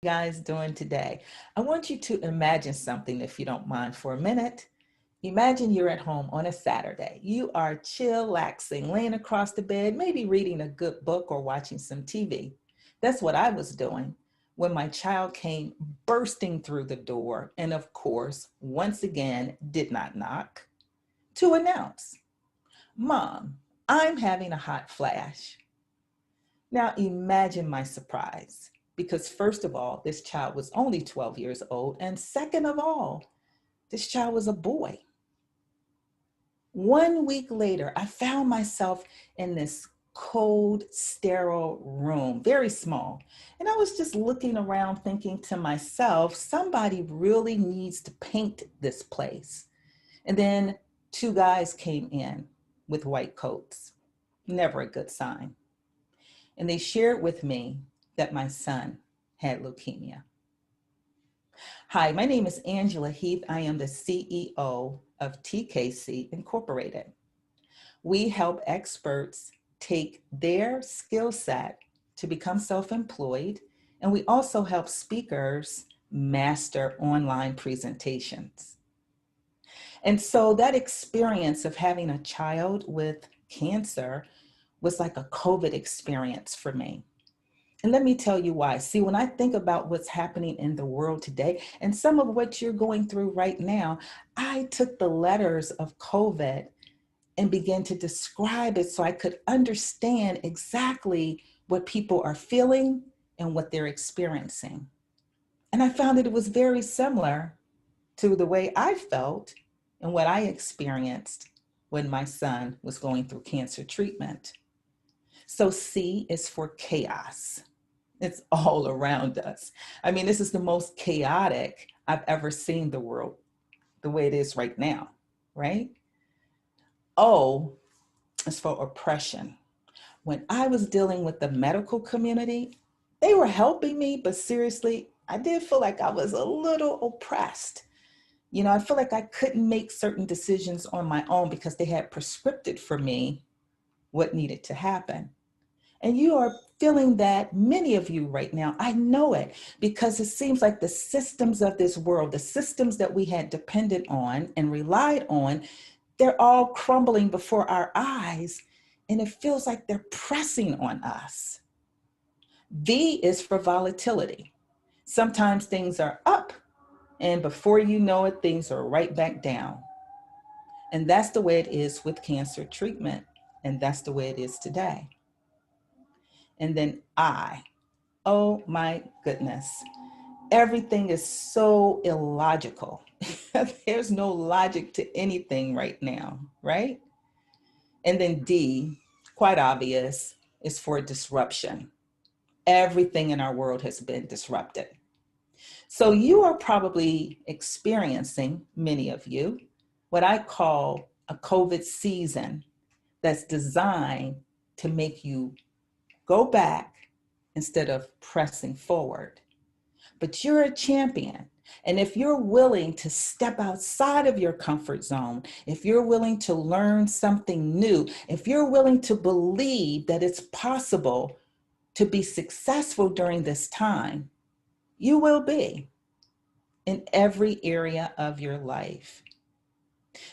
guys doing today? I want you to imagine something if you don't mind for a minute. Imagine you're at home on a Saturday. You are chillaxing, laying across the bed, maybe reading a good book or watching some TV. That's what I was doing when my child came bursting through the door and, of course, once again, did not knock to announce, Mom, I'm having a hot flash. Now imagine my surprise, because first of all, this child was only 12 years old, and second of all, this child was a boy. 1 week later, I found myself in this cold, sterile room, very small. And I was just looking around thinking to myself, somebody really needs to paint this place. And then two guys came in with white coats. Never a good sign. And they shared with me that my son had leukemia. Hi, my name is Angela Heath. I am the CEO of TKC Incorporated. We help experts take their skill set to become self-employed, and we also help speakers master online presentations. And so that experience of having a child with cancer was like a COVID experience for me. And let me tell you why. See, when I think about what's happening in the world today and some of what you're going through right now, I took the letters of COVID and began to describe it so I could understand exactly what people are feeling and what they're experiencing. And I found that it was very similar to the way I felt and what I experienced when my son was going through cancer treatment. So C is for chaos. It's all around us. I mean, this is the most chaotic I've ever seen the world the way it is right now, right? O is for oppression. When I was dealing with the medical community, they were helping me, but seriously, I did feel like I was a little oppressed. I feel like I couldn't make certain decisions on my own because they had prescripted for me what needed to happen. And you are feeling that, many of you right now. I know it because it seems like the systems of this world, the systems that we had depended on and relied on, they're all crumbling before our eyes. And it feels like they're pressing on us. V is for volatility. Sometimes things are up, and before you know it, things are right back down. And that's the way it is with cancer treatment. And that's the way it is today. And then I, oh my goodness, everything is so illogical. There's no logic to anything right now, right? And then D, quite obvious, is for disruption. Everything in our world has been disrupted. So you are probably experiencing, many of you, what I call a COVID season that's designed to make you go back instead of pressing forward. But you're a champion. And if you're willing to step outside of your comfort zone, if you're willing to learn something new, if you're willing to believe that it's possible to be successful during this time, you will be in every area of your life.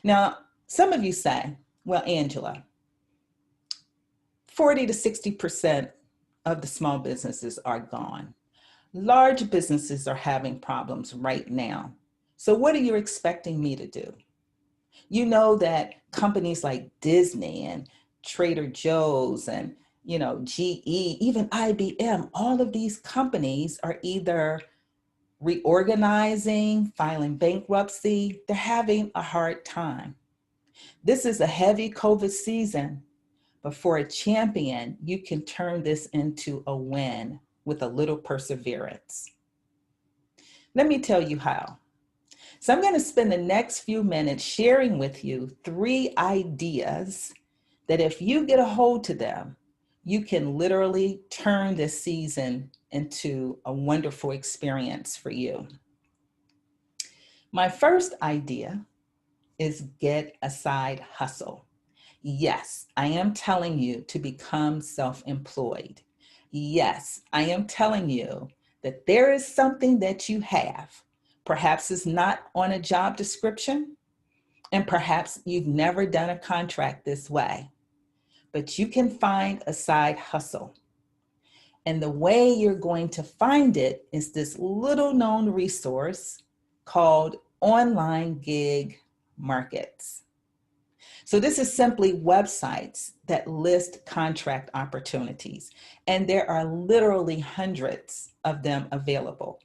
Now, some of you say, well, Angela, 40 to 60% of the small businesses are gone. Large businesses are having problems right now. So what are you expecting me to do? You know that companies like Disney and Trader Joe's and GE, even IBM, all of these companies are either reorganizing, filing bankruptcy. They're having a hard time. This is a heavy COVID season, but for a champion, you can turn this into a win with a little perseverance. Let me tell you how. So I'm going to spend the next few minutes sharing with you 3 ideas that if you get a hold to them, you can literally turn this season into a wonderful experience for you. My first idea is get a side hustle. Yes, I am telling you to become self-employed. Yes, I am telling you that there is something that you have. Perhaps it's not on a job description, and perhaps you've never done a contract this way, but you can find a side hustle. And the way you're going to find it is this little known resource called online gig markets. So this is simply websites that list contract opportunities, and there are literally hundreds of them available.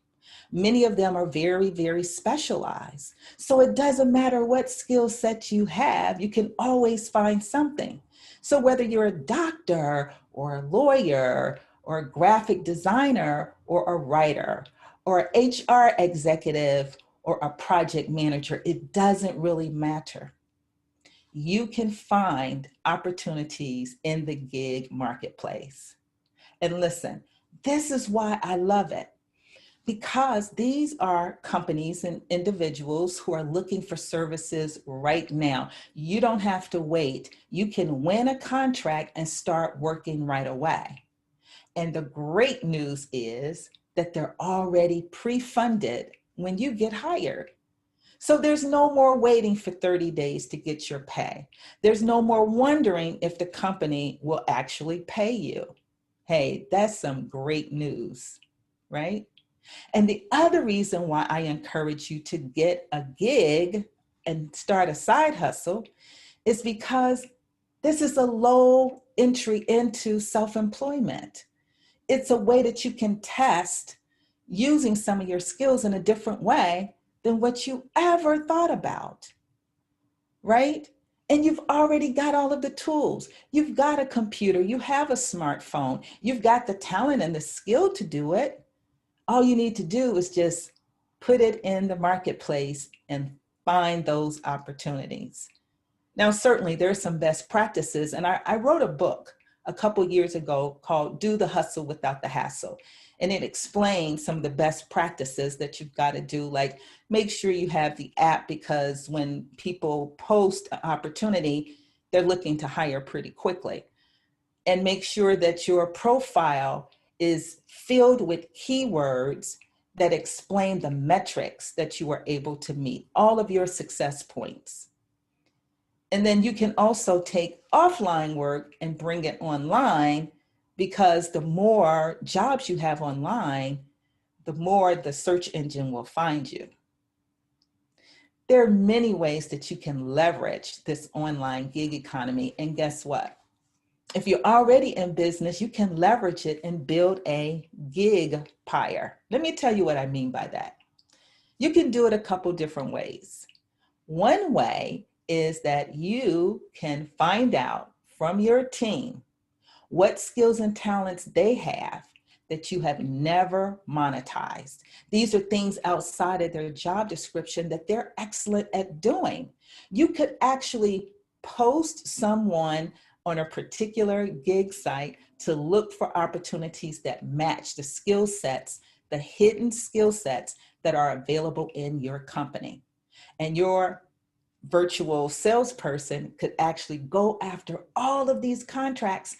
Many of them are very, very specialized. So it doesn't matter what skill set you have, you can always find something. So whether you're a doctor or a lawyer or a graphic designer or a writer or an HR executive or a project manager, it doesn't really matter. You can find opportunities in the gig marketplace. And listen, this is why I love it, because these are companies and individuals who are looking for services right now. You don't have to wait. You can win a contract and start working right away. And the great news is that they're already pre-funded when you get hired. So there's no more waiting for 30 days to get your pay. There's no more wondering if the company will actually pay you. Hey, that's some great news, right? And the other reason why I encourage you to get a gig and start a side hustle is because this is a low entry into self-employment. It's a way that you can test using some of your skills in a different way than what you ever thought about, right? And you've already got all of the tools. You've got a computer, you have a smartphone, you've got the talent and the skill to do it. All you need to do is just put it in the marketplace and find those opportunities. Now, certainly there's some best practices, and I wrote a book a couple years ago called Do the Hustle Without the Hassle. And it explains some of the best practices that you've got to do, like make sure you have the app, because when people post an opportunity, they're looking to hire pretty quickly. And make sure that your profile is filled with keywords that explain the metrics that you are able to meet, all of your success points. And then you can also take offline work and bring it online, because the more jobs you have online, the more the search engine will find you. There are many ways that you can leverage this online gig economy. And guess what? If you're already in business, you can leverage it and build a gig pyre. Let me tell you what I mean by that. You can do it a couple different ways. One way is that you can find out from your team what skills and talents they have that you have never monetized. These are things outside of their job description that they're excellent at doing. You could actually post someone on a particular gig site to look for opportunities that match the skill sets, the hidden skill sets that are available in your company. And your virtual salesperson could actually go after all of these contracts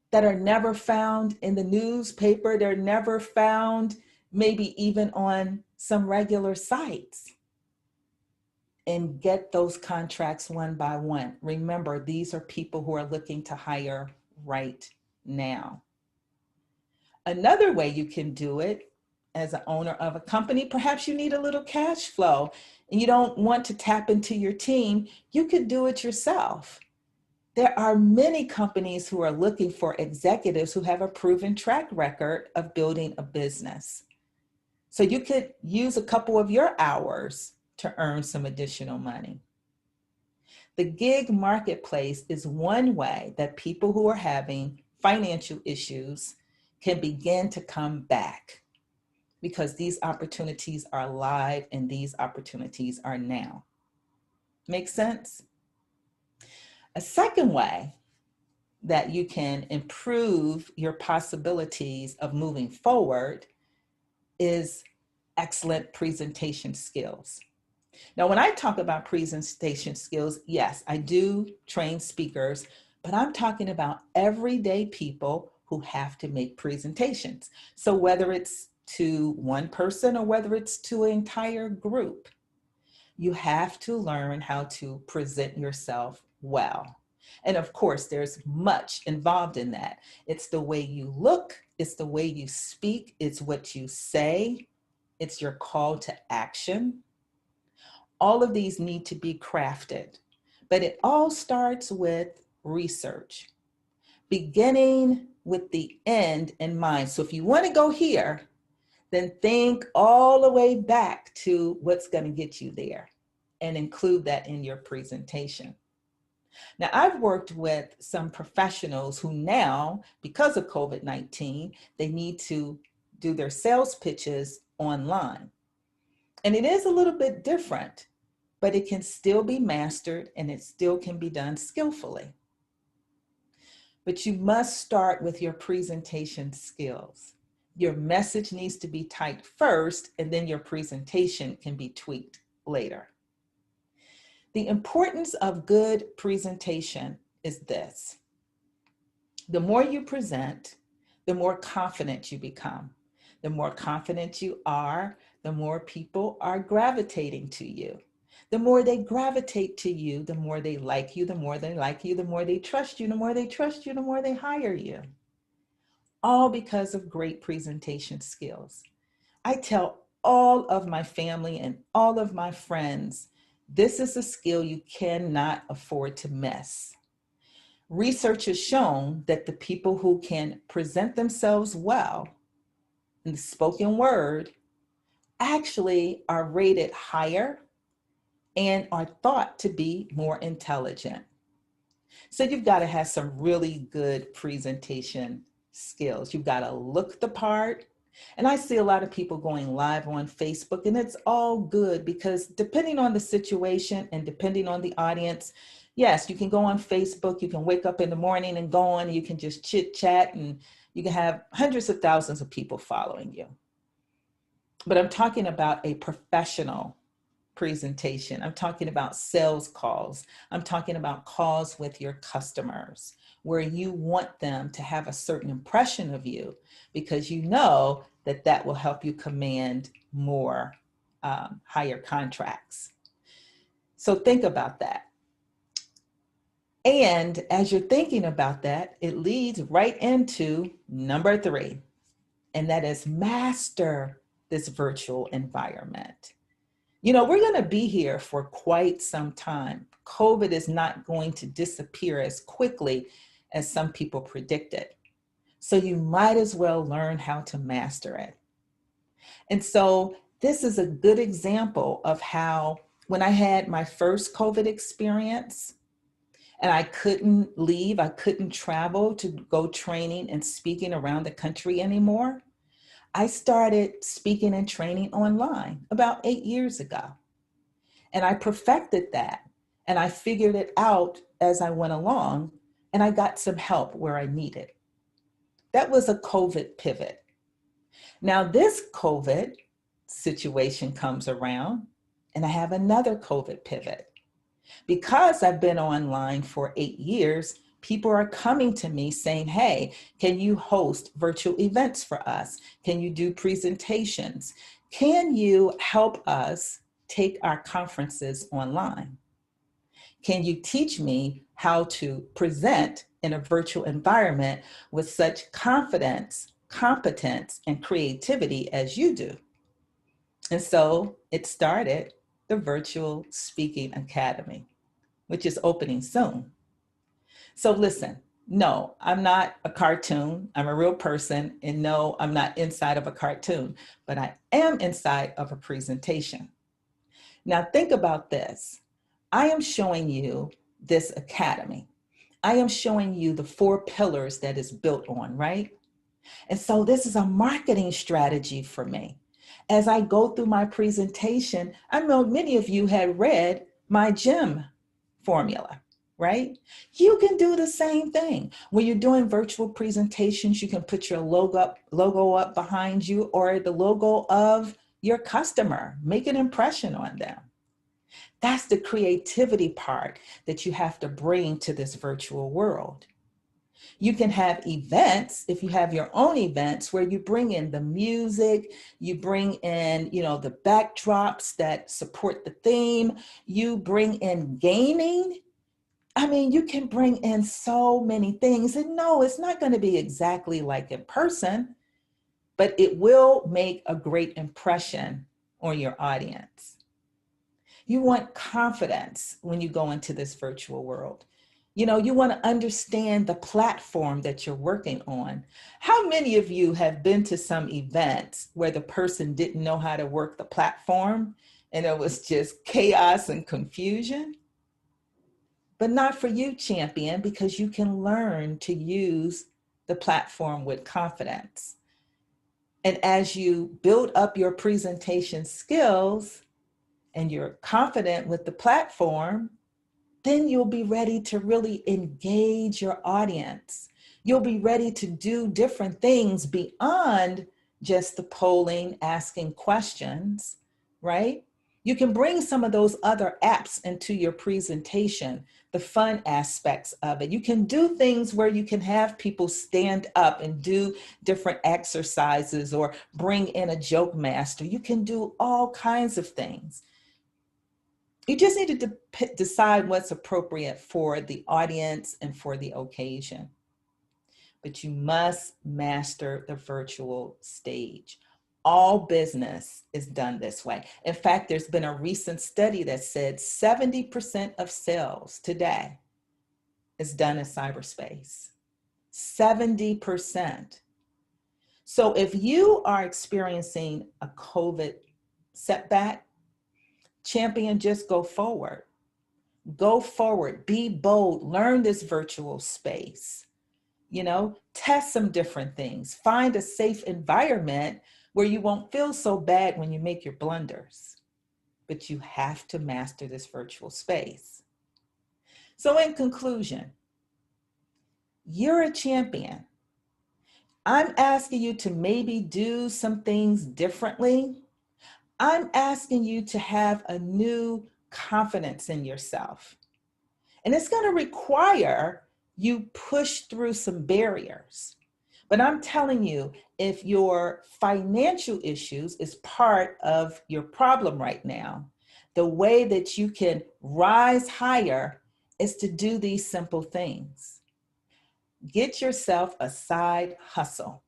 that are never found in the newspaper. They're never found maybe even on some regular sites, and get those contracts one by one. Remember, these are people who are looking to hire right now. Another way you can do it as an owner of a company, perhaps you need a little cash flow and you don't want to tap into your team, you could do it yourself. There are many companies who are looking for executives who have a proven track record of building a business. So you could use a couple of your hours to earn some additional money. The gig marketplace is one way that people who are having financial issues can begin to come back, because these opportunities are live and these opportunities are now. Make sense? A second way that you can improve your possibilities of moving forward is excellent presentation skills. Now, when I talk about presentation skills, yes, I do train speakers, but I'm talking about everyday people who have to make presentations. So whether it's to one person or whether it's to an entire group, you have to learn how to present yourself well. And of course, there's much involved in that. It's the way you look, it's the way you speak, it's what you say, it's your call to action. All of these need to be crafted, but it all starts with research, beginning with the end in mind. So if you want to go here, then think all the way back to what's going to get you there and include that in your presentation. Now, I've worked with some professionals who now, because of COVID-19, they need to do their sales pitches online. And it is a little bit different, but it can still be mastered and it still can be done skillfully. But you must start with your presentation skills. Your message needs to be typed first, and then your presentation can be tweaked later. The importance of good presentation is this. The more you present, the more confident you become. The more confident you are, the more people are gravitating to you. The more they gravitate to you, the more they like you, the more they like you, the more they trust you, the more they trust you, the more they hire you. All because of great presentation skills. I tell all of my family and all of my friends, this is a skill you cannot afford to miss. Research has shown that the people who can present themselves well in the spoken word actually are rated higher and are thought to be more intelligent. So you've got to have some really good presentation skills. You've got to look the part. And I see a lot of people going live on Facebook, and it's all good because depending on the situation and depending on the audience, yes, you can go on Facebook, you can wake up in the morning and go on, you can just chit chat and you can have hundreds of thousands of people following you. But I'm talking about a professional presentation. I'm talking about sales calls. I'm talking about calls with your customers where you want them to have a certain impression of you because you know that that will help you command more higher contracts. So think about that. And as you're thinking about that, it leads right into number 3, and that is master this virtual environment. You know, we're going to be here for quite some time. COVID is not going to disappear as quickly as some people predicted. So you might as well learn how to master it. And so this is a good example of how when I had my first COVID experience and I couldn't leave, I couldn't travel to go training and speaking around the country anymore, I started speaking and training online about 8 years ago. And I perfected that. And I figured it out as I went along. And I got some help where I needed. That was a COVID pivot. Now this COVID situation comes around and I have another COVID pivot. Because I've been online for 8 years, people are coming to me saying, hey, can you host virtual events for us? Can you do presentations? Can you help us take our conferences online? Can you teach me how to present in a virtual environment with such confidence, competence, and creativity as you do? And so it started the Virtual Speaking Academy, which is opening soon. So listen, no, I'm not a cartoon. I'm a real person. And no, I'm not inside of a cartoon, but I am inside of a presentation. Now think about this. I am showing you this academy. I am showing you the 4 pillars that is built on, right? And so this is a marketing strategy for me. As I go through my presentation, I know many of you had read my GEM formula, right? You can do the same thing. When you're doing virtual presentations, you can put your logo up behind you or the logo of your customer. Make an impression on them. That's the creativity part that you have to bring to this virtual world. You can have events, if you have your own events, where you bring in the music, you bring in, the backdrops that support the theme, you bring in gaming. I mean, you can bring in so many things. And no, it's not going to be exactly like in person, but it will make a great impression on your audience. You want confidence when you go into this virtual world. You want to understand the platform that you're working on. How many of you have been to some events where the person didn't know how to work the platform and it was just chaos and confusion? But not for you, champion, because you can learn to use the platform with confidence. And as you build up your presentation skills and you're confident with the platform, then you'll be ready to really engage your audience. You'll be ready to do different things beyond just the polling, asking questions, right? You can bring some of those other apps into your presentation, the fun aspects of it. You can do things where you can have people stand up and do different exercises or bring in a joke master. You can do all kinds of things. You just need to decide what's appropriate for the audience and for the occasion. But you must master the virtual stage. All business is done this way. In fact, there's been a recent study that said 70% of sales today is done in cyberspace. 70%. So if you are experiencing a COVID setback, champion, just go forward. Go forward, be bold, learn this virtual space, test some different things, find a safe environment where you won't feel so bad when you make your blunders, but you have to master this virtual space. So in conclusion, you're a champion. I'm asking you to maybe do some things differently. I'm asking you to have a new confidence in yourself. And it's going to require you push through some barriers. But I'm telling you, if your financial issues is part of your problem right now, the way that you can rise higher is to do these simple things. Get yourself a side hustle.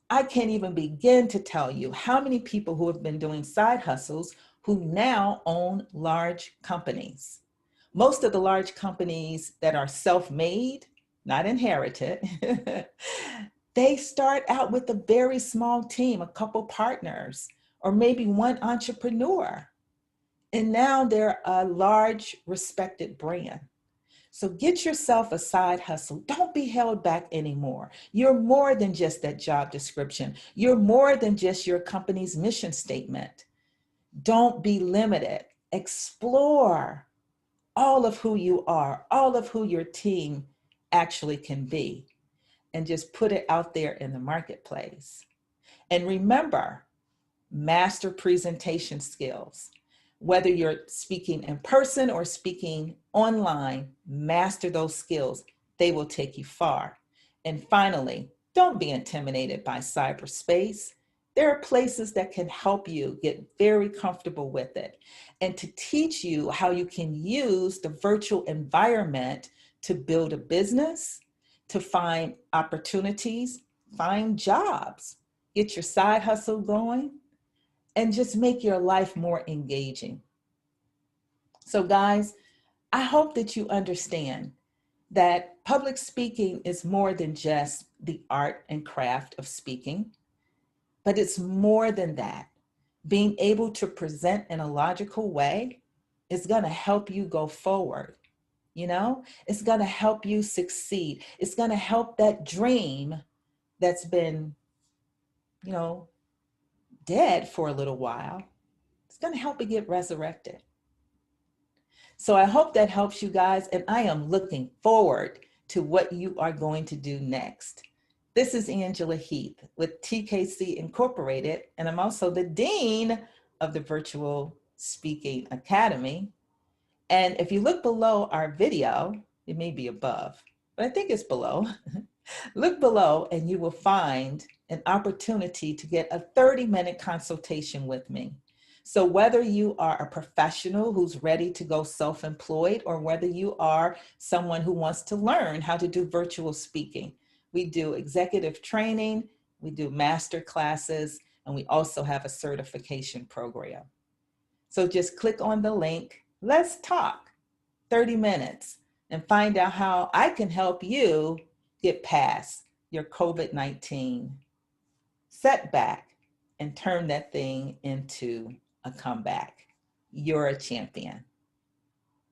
I can't even begin to tell you how many people who have been doing side hustles who now own large companies. Most of the large companies that are self-made, not inherited, they start out with a very small team, a couple partners, or maybe one entrepreneur. And now they're a large, respected brand. So get yourself a side hustle. Don't be held back anymore. You're more than just that job description. You're more than just your company's mission statement. Don't be limited. Explore all of who you are, all of who your team actually can be, and just put it out there in the marketplace. And remember, master presentation skills. Whether you're speaking in person or speaking online, master those skills. They will take you far. And finally, don't be intimidated by cyberspace. There are places that can help you get very comfortable with it and to teach you how you can use the virtual environment to build a business, to find opportunities, find jobs, get your side hustle going, and just make your life more engaging. So guys, I hope that you understand that public speaking is more than just the art and craft of speaking, but it's more than that. Being able to present in a logical way is going to help you go forward. It's going to help you succeed. It's going to help that dream that's been, dead for a little while. It's going to help it get resurrected. So I hope that helps you guys, and I am looking forward to what you are going to do next. This is Angela Heath with TKC Incorporated, and I'm also the Dean of the Virtual Speaking Academy. And if you look below our video, it may be above, but I think it's below. Look below and you will find an opportunity to get a 30-minute consultation with me. So whether you are a professional who's ready to go self-employed or whether you are someone who wants to learn how to do virtual speaking, we do executive training, we do master classes, and we also have a certification program. So just click on the link. Let's talk 30 minutes and find out how I can help you get past your COVID-19 setback and turn that thing into a comeback. You're a champion.